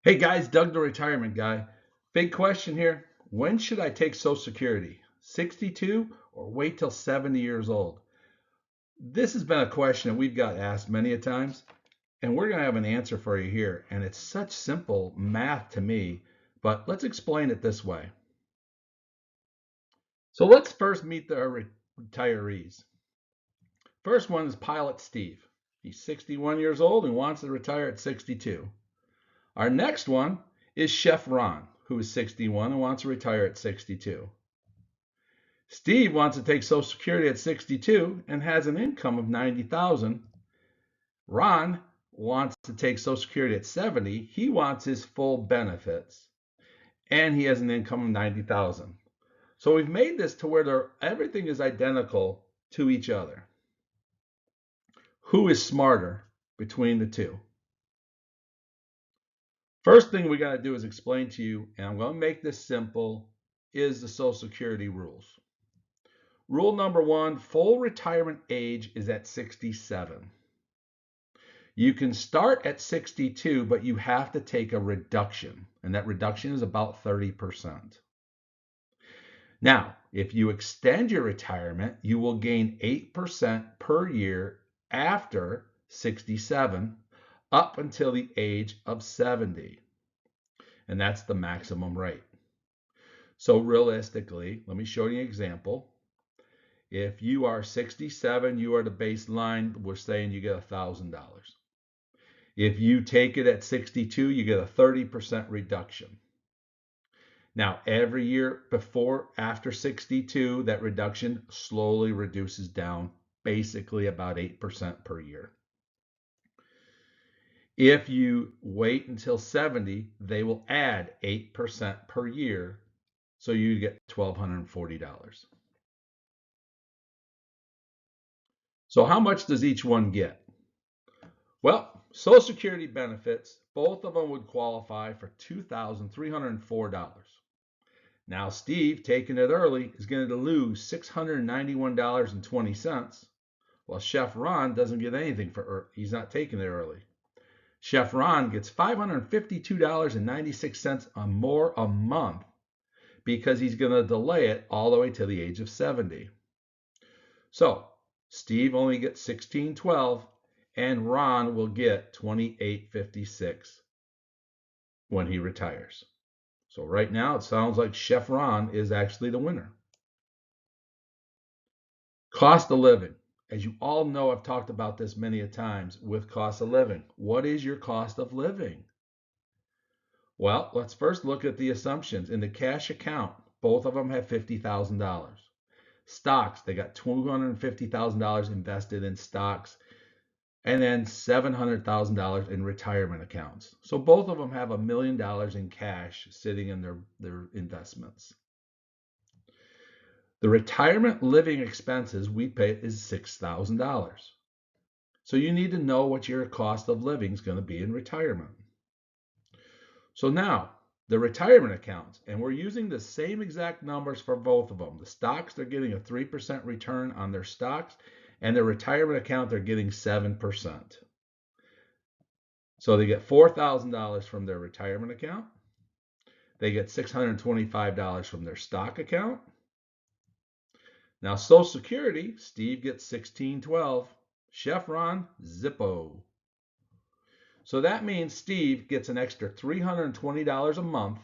Hey guys, Doug the retirement guy. Big question here. When should I take Social Security? 62 or wait till 70 years old? This has been a question that we've got asked many a times, and we're going to have an answer for you here. And it's such simple math to me, but let's explain it this way. So let's first meet the retirees. First one is Pilot Steve. He's 61 years old and wants to retire at 62. Our next one is Chef Ron, who is 61 and wants to retire at 62. Steve wants to take Social Security at 62 and has an income of 90,000. Ron wants to take Social Security at 70. He wants his full benefits and he has an income of 90,000. So we've made this to where everything is identical to each other. Who is smarter between the two? First thing we got to do is explain to you, and I'm going to make this simple, is the Social Security rules. Rule number one, full retirement age is at 67. You can start at 62, but you have to take a reduction, and that reduction is about 30%. Now, if you extend your retirement, you will gain 8% per year after 67 up until the age of 70. And that's the maximum rate. So realistically, let me show you an example. If you are 67, you are the baseline, we're saying you get $1,000. If you take it at 62, you get a 30% reduction. Now, every year after 62, that reduction slowly reduces down, basically about 8% per year. If you wait until 70, they will add 8% per year, so you get $1,240. So how much does each one get? Well, Social Security benefits, both of them would qualify for $2,304. Now, Steve, taking it early, is going to lose $691.20, while Chef Ron doesn't get anything he's not taking it early. Chef Ron gets $552.96 more a month because he's going to delay it all the way to the age of 70. So, Steve only gets $16.12 and Ron will get $28.56 when he retires. So right now it sounds like Chef Ron is actually the winner. Cost of living. As you all know, I've talked about this many a times with cost of living. What is your cost of living? Well, let's first look at the assumptions. In the cash account, both of them have $50,000. Stocks, they got $250,000 invested in stocks and then $700,000 in retirement accounts. So both of them have $1 million in cash sitting in their investments. The retirement living expenses we pay is $6,000. So you need to know what your cost of living is going to be in retirement. So now, the retirement accounts, and we're using the same exact numbers for both of them. The stocks, they're getting a 3% return on their stocks, and their retirement account, they're getting 7%. So they get $4,000 from their retirement account. They get $625 from their stock account. Now, Social Security, Steve gets $16.12. Chef Ron, Zippo. So that means Steve gets an extra $320 a month,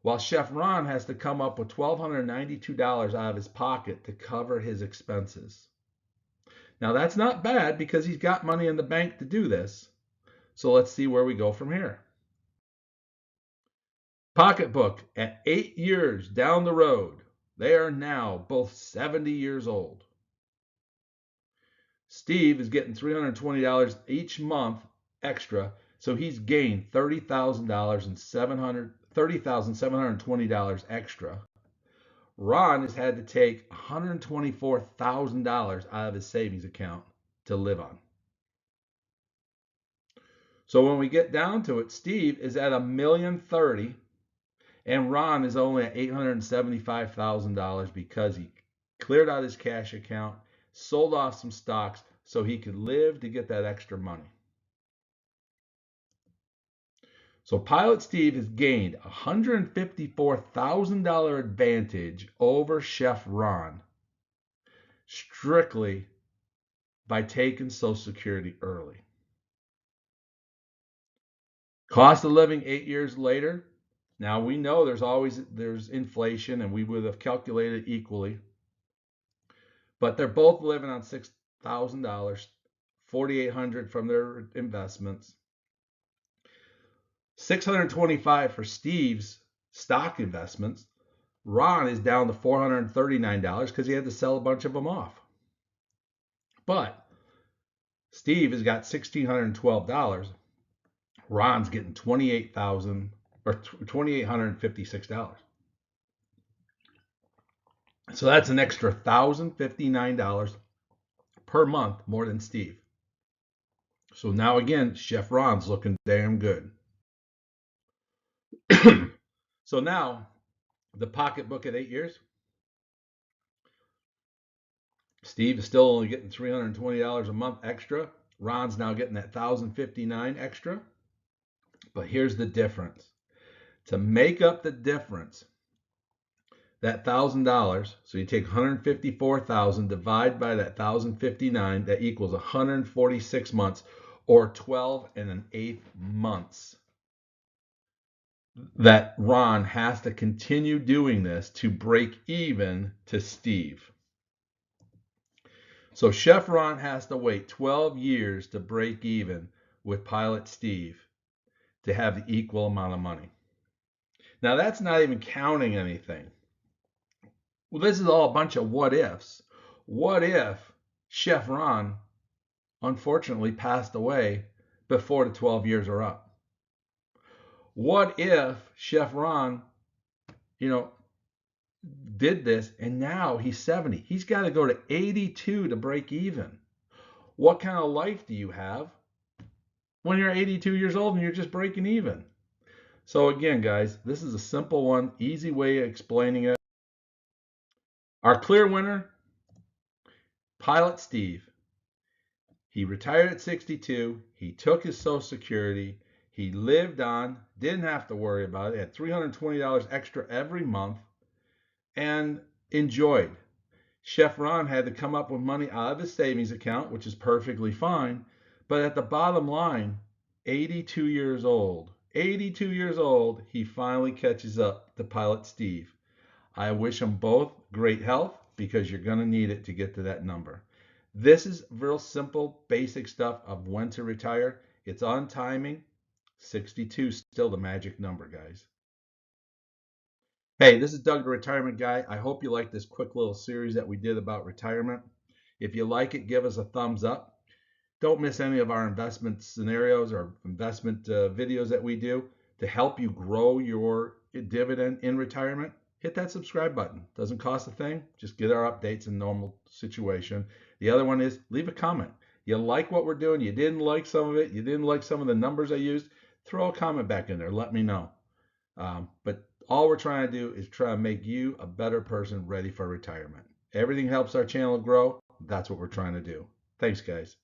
while Chef Ron has to come up with $1,292 out of his pocket to cover his expenses. Now, that's not bad because he's got money in the bank to do this. So let's see where we go from here. Pocketbook at 8 years down the road. They are now both 70 years old. Steve is getting $320 each month extra, so he's gained $30,720 extra. Ron has had to take $124,000 out of his savings account to live on. So when we get down to it, Steve is at $1,030,000 and Ron is only at $875,000 because he cleared out his cash account, sold off some stocks so he could live to get that extra money. So Pilot Steve has gained a $154,000 advantage over Chef Ron strictly by taking Social Security early. Cost of living 8 years later. Now we know there's inflation, and we would have calculated equally. But they're both living on $6,000, $4,800 from their investments, $625 for Steve's stock investments. Ron is down to $439 because he had to sell a bunch of them off. But Steve has got $1,612. Ron's getting $28,000 or $2,856. So that's an extra $1,059 per month more than Steve. So now again, Chef Ron's looking damn good. So now the pocketbook at 8 years. Steve is still only getting $320 a month extra. Ron's now getting that $1,059 extra. But here's the difference. To make up the difference, that $1,000, so you take $154,000, divide by that $1,059, that equals 146 months, or 12 1/8 months, that Ron has to continue doing this to break even to Steve. So Chef Ron has to wait 12 years to break even with Pilot Steve to have the equal amount of money. Now that's not even counting anything. Well, this is all a bunch of what ifs. What if Chef Ron unfortunately passed away before the 12 years are up? What if Chef Ron, did this and now he's 70? He's got to go to 82 to break even. What kind of life do you have when you're 82 years old and you're just breaking even? So again, guys, this is a simple one, easy way of explaining it. Our clear winner, Pilot Steve. He retired at 62. He took his Social Security. He lived on, didn't have to worry about it. Had $320 extra every month and enjoyed. Chef Ron had to come up with money out of his savings account, which is perfectly fine. But at the bottom line, 82 years old, he finally catches up to Pilot Steve. I wish them both great health because you're going to need it to get to that number. This is real simple, basic stuff of when to retire. It's on timing. 62 is still the magic number, guys. Hey, this is Doug, the Retirement Guy. I hope you like this quick little series that we did about retirement. If you like it, give us a thumbs up. Don't miss any of our investment scenarios or investment videos that we do to help you grow your dividend in retirement. Hit that subscribe button. Doesn't cost a thing. Just get our updates in normal situation. The other one is leave a comment. You like what we're doing. You didn't like some of it. You didn't like some of the numbers I used. Throw a comment back in there. Let me know. But all we're trying to do is try to make you a better person ready for retirement. Everything helps our channel grow. That's what we're trying to do. Thanks, guys.